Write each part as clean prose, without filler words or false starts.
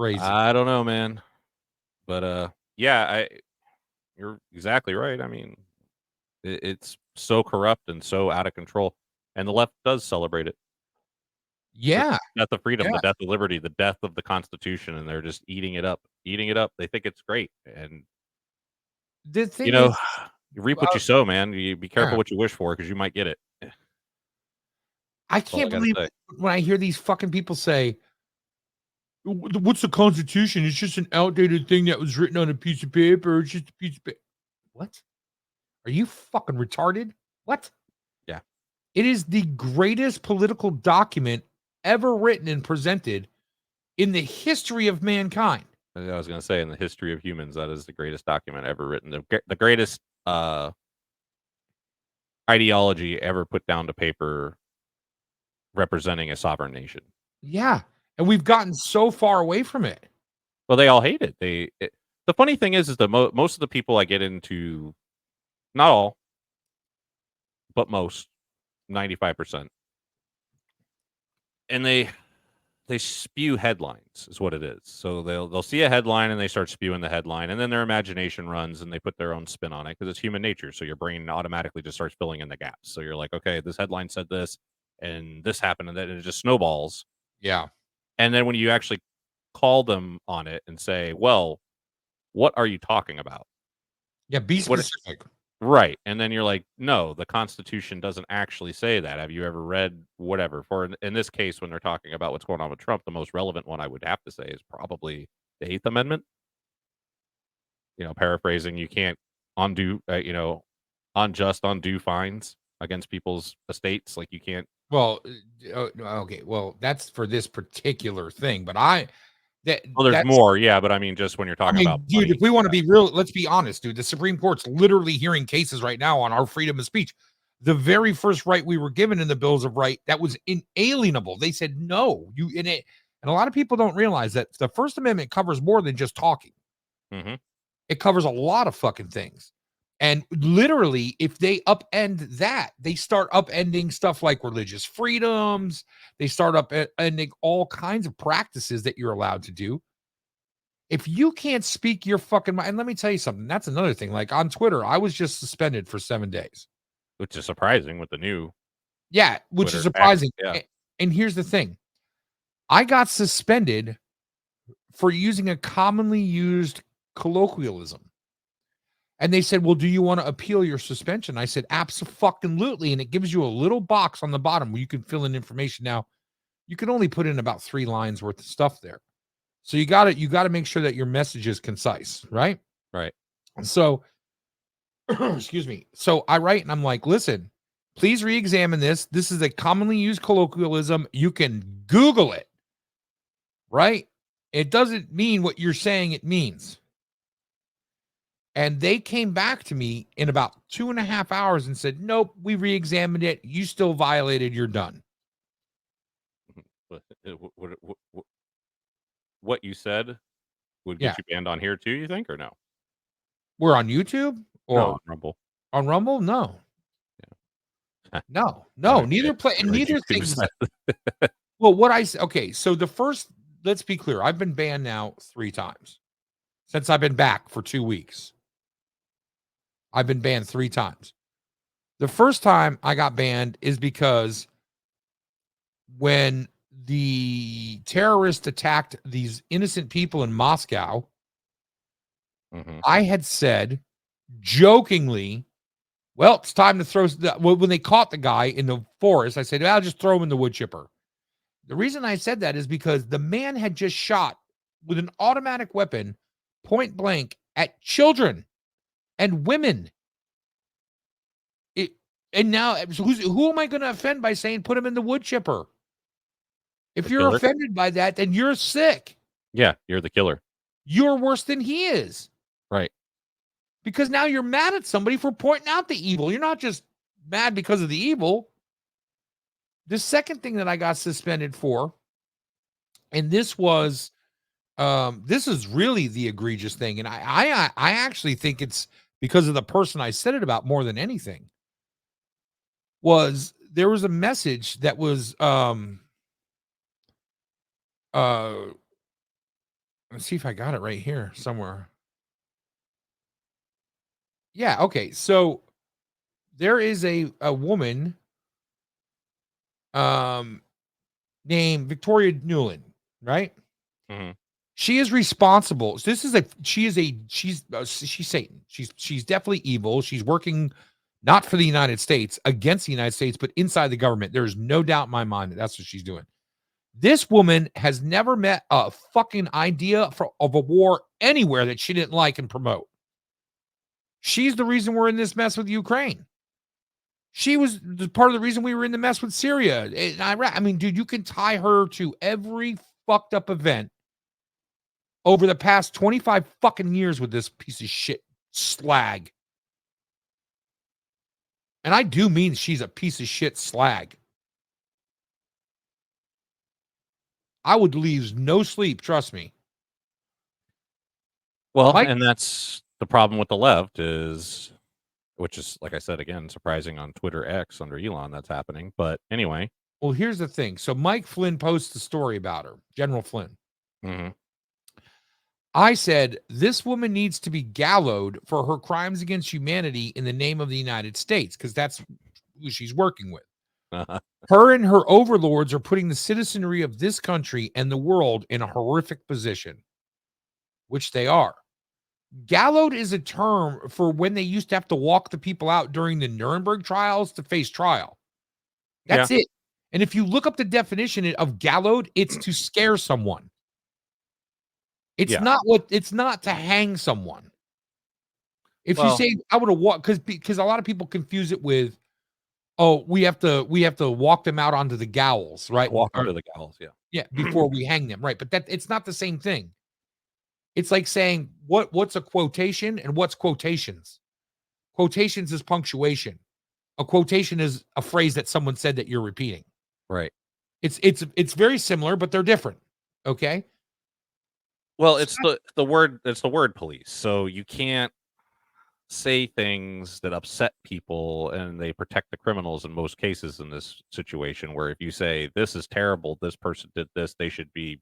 crazy. I don't know, man. But yeah, you're exactly right. I mean, it's so corrupt and so out of control, and the left does celebrate it. The Yeah, death of freedom, yeah. the death of liberty, the death of the Constitution, and they're just eating it up, eating it up. They think it's great, and The you thing know, is, you reap what uh, you sow, man. You be yeah, careful what you wish for because you might get it. That's I all can't I gotta believe say. when I hear these fucking people say, What's the Constitution? It's just an outdated thing that was written on a piece of paper. It's just a piece of paper." What? Are you fucking retarded? What? Yeah, It is the greatest political document ever written and presented in the history of mankind. I was gonna say in the history of humans, that is the greatest document ever written. The greatest ideology ever put down to paper, representing a sovereign nation. Yeah. And we've gotten so far away from it. Well, they all hate it. The funny thing is that most of the people I get into, not all, but most, 95%, and they spew headlines is what it is. So they'll see a headline and they start spewing the headline, and then their imagination runs and they put their own spin on it because it's human nature. So your brain automatically just starts filling in the gaps. So you're like, okay, this headline said this, and this happened, and then it just snowballs. Yeah. And then when you actually call them on it and say, well, what are you talking about? Yeah. Be What specific. Right, and then you're like, "No, the Constitution doesn't actually say that. Have you ever read whatever?" For in this case, when they're talking about what's going on with Trump, the most relevant one I would have to say is probably the Eighth Amendment. Paraphrasing, you can't undo, unjust undue fines against people's estates. Like, you can't. Well, no, okay. Well, that's for this particular thing. But that Well, there's that's more, yeah, but I mean, just when you're I talking about mean, dude, if money. we want to Yeah. be real, let's be honest, dude. The Supreme Court's literally hearing cases right now on our freedom of speech. The very first right we were given in the Bills of Right that was inalienable. They said no, you in it, and a lot of people don't realize that the First Amendment covers more than just talking. Mhm. It covers a lot of fucking things. And literally, if they upend that, they start upending stuff like religious freedoms. They start upending all kinds of practices that you're allowed to do. If you can't speak your fucking mind, and let me tell you something, that's another thing. Like on Twitter, I was just suspended for 7 days. Which is surprising with the new Yeah, which is Twitter X, surprising. yeah. And here's the thing, I got suspended for using a commonly used colloquialism. And they said, "Well, do you want to appeal your suspension?" I said, "Abso-fucking-lutely." And it gives you a little box on the bottom where you can fill in information. Now, you can only put in about 3 lines worth of stuff there. So you got to make sure that your message is concise, right? Right. So, excuse me. So I write and I'm like, "Listen, please re-examine this. This is a commonly used colloquialism. You can Google it, right? It doesn't mean what you're saying it means." And they came back to me in about 2.5 hours and said, "Nope, we re-examined it. You still violated. You're done." Mhm. But, what you said would Yeah. get you banned on here too, you think, or no? We're on YouTube No, on or Rumble. on Rumble? No. Yeah. No. I No. would say Neither play and the neither YouTube things. side. Well, what I okay, so the first let's be clear. I've been banned now 3 times since I've been back for 2 weeks. I've been banned 3 times. The first time I got banned is because when the terrorists attacked these innocent people in Moscow, Mhm. I had said jokingly, "Well, it's time to throw." When they caught the guy in the forest, I said, "I'll just throw him in the wood chipper." The reason I said that is because the man had just shot with an automatic weapon, point blank, at children and women. It, and now, who am I going to offend by saying put him in the wood chipper? If The you're killer? offended by that, then you're sick. Yeah, you're the killer. You're worse than he is. Right. Because now you're mad at somebody for pointing out the evil. You're not just mad because of the evil. The second thing that I got suspended for, and this is really the egregious thing, and I actually think it's because of the person I said it about more than anything. Was there was a message that was uh Let's see if I got it right here somewhere. Yeah, okay. So there is a woman um named Victoria Newland, right? Hmm. She is responsible. So this is a she's Satan. She's definitely evil. She's working not for the United States, against the United States, but inside the government. There's no doubt in my mind that that's what she's doing. This woman has never met a fucking idea of a war anywhere that she didn't like and promote. She's the reason we're in this mess with Ukraine. She was part of the reason we were in the mess with Syria and Iraq. I mean, dude, you can tie her to every fucked up event over the past 25 fucking years with this piece of shit slag. And I do mean she's a piece of shit slag. I would lose no sleep, trust me. Well, Mike, and that's the problem with the left is, which is, like I said, again, surprising on Twitter X under Elon that's happening. But anyway. well, here's the thing. So Mike Flynn posts a story about her, General Flynn. Hmm. I said, this woman needs to be gallowed for her crimes against humanity in the name of the United States, because that's who she's working with. Her and her overlords are putting the citizenry of this country and the world in a horrific position, which they are. Gallowed is a term for when they used to have to walk the people out during the Nuremberg trials to face trial. That's it. And if you look up the definition of gallowed, it's to scare someone. It's not to hang someone. If you say I would have walked, because a lot of people confuse it with, oh, we have to walk them out onto the gallows, right? Walk onto the gallows, Yeah, before we hang them, right? But that it's not the same thing. It's like saying what's a quotation and what's quotations. Quotations is punctuation. A quotation is a phrase that someone said that you're repeating. Right. It's very similar, but they're different. Okay. Well, it's the word police. So you can't say things that upset people, and they protect the criminals in most cases in this situation, where if you say this is terrible, this person did this, they should be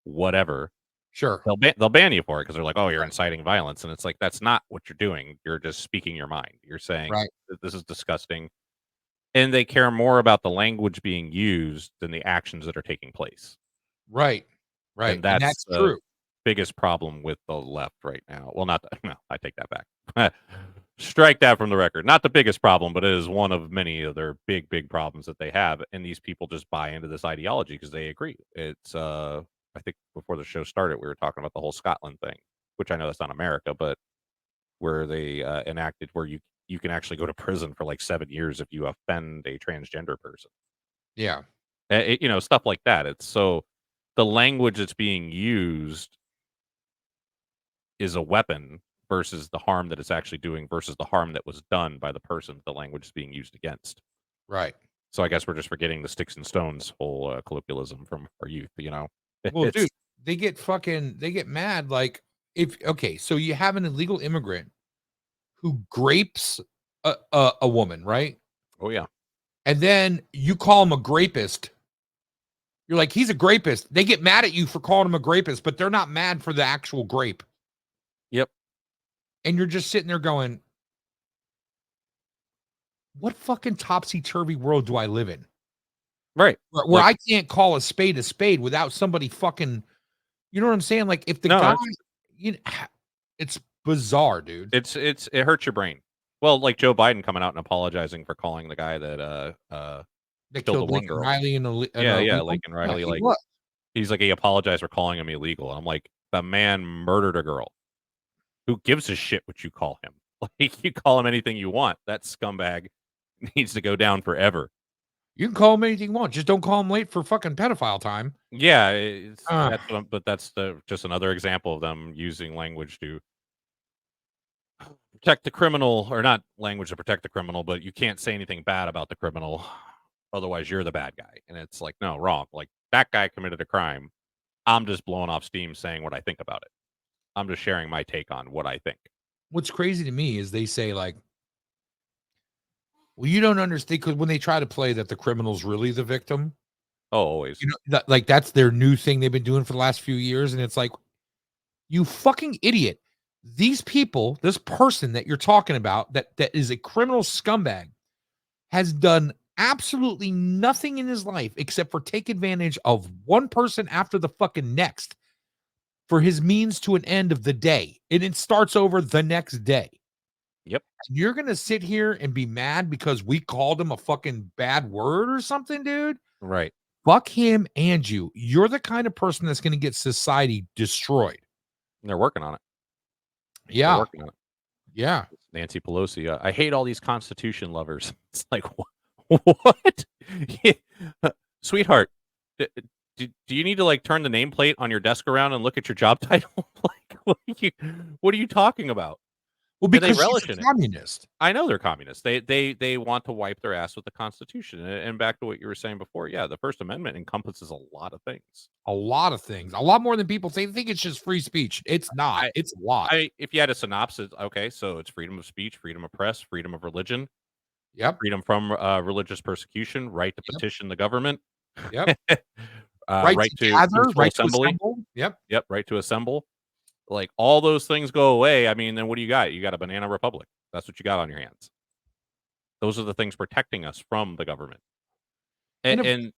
whatever. Sure. They'll ban you for it because they're like, oh, you're inciting violence, and it's like that's not what you're doing. You're just speaking your mind. You're saying that this is disgusting, and they care more about the language being used than the actions that are taking place. Right. And that's true. Biggest problem with the left right now. Well, no, I take that back. Strike that from the record. Not the biggest problem, but it is one of many of their big problems that they have. And these people just buy into this ideology because they agree. It's I think before the show started, we were talking about the whole Scotland thing, which I know that's not America, but where they enacted where you can actually go to prison for like 7 years if you offend a transgender person. Yeah. Stuff like that. It's so the language that's being used is a weapon versus the harm that it's actually doing versus the harm that was done by the person the language is being used against. Right. So I guess we're just forgetting the sticks and stones whole colloquialism from our youth, Well, dude, they get mad. Like so you have an illegal immigrant who grapes a woman, right? Oh yeah. And then you call him a grapist. You're like, he's a grapist. They get mad at you for calling him a grapist, but they're not mad for the actual grape. Yep. And you're just sitting there going, what fucking topsy-turvy world do I live in? Right. Where I can't call a spade without somebody fucking, you know what I'm saying? Like if the guy, it's bizarre, dude. It hurts your brain. Well, like Joe Biden coming out and apologizing for calling the guy that killed the one girl. Riley Lincoln Riley. Like he's like, he apologized for calling him illegal. I'm like, the man murdered a girl. Who gives a shit what you call him? Like you call him anything you want. That scumbag needs to go down forever. You can call him anything you want. Just don't call him late for fucking pedophile time. Yeah, but that's just another example of them using language to protect the criminal, or not language to protect the criminal, but you can't say anything bad about the criminal. Otherwise, you're the bad guy. And it's like, no, wrong. Like that guy committed a crime. I'm just blowing off steam saying what I think about it. I'm just sharing my take on what I think. What's crazy to me is they say like, well, you don't understand, because when they try to play that the criminal's really the victim. Oh, always. Like that's their new thing they've been doing for the last few years. And it's like, You fucking idiot. These people, this person that you're talking about, that is a criminal scumbag, has done absolutely nothing in his life except for take advantage of one person after the fucking next for his means to an end of the day. And it starts over the next day. Yep. And you're going to sit here and be mad because we called him a fucking bad word or something, dude? Right. Fuck him and you. You're the kind of person that's going to get society destroyed. And they're working on it. They're Yeah. working on it. Yeah. Nancy Pelosi. I hate all these Constitution lovers. It's like, what? Sweetheart, do you need to like turn the nameplate on your desk around and look at your job title? Like, what are you talking about? Well, And they because relish she's in a it. communist. I know they're communists. They want to wipe their ass with the Constitution. And back to what you were saying before, yeah, the First Amendment encompasses a lot of things. A lot of things. A lot more than people think. They think it's just free speech. It's not. It's a lot. If you had a synopsis, okay, so it's freedom of speech, freedom of press, freedom of religion, Yep. freedom from religious persecution, right to petition the government. Yep. Right to gather, peaceful right to assembly. assemble. Yep. Yep, right to assemble. Like all those things go away. I mean, then what do you got? You got a banana republic. That's what you got on your hands. Those are the things protecting us from the government. And And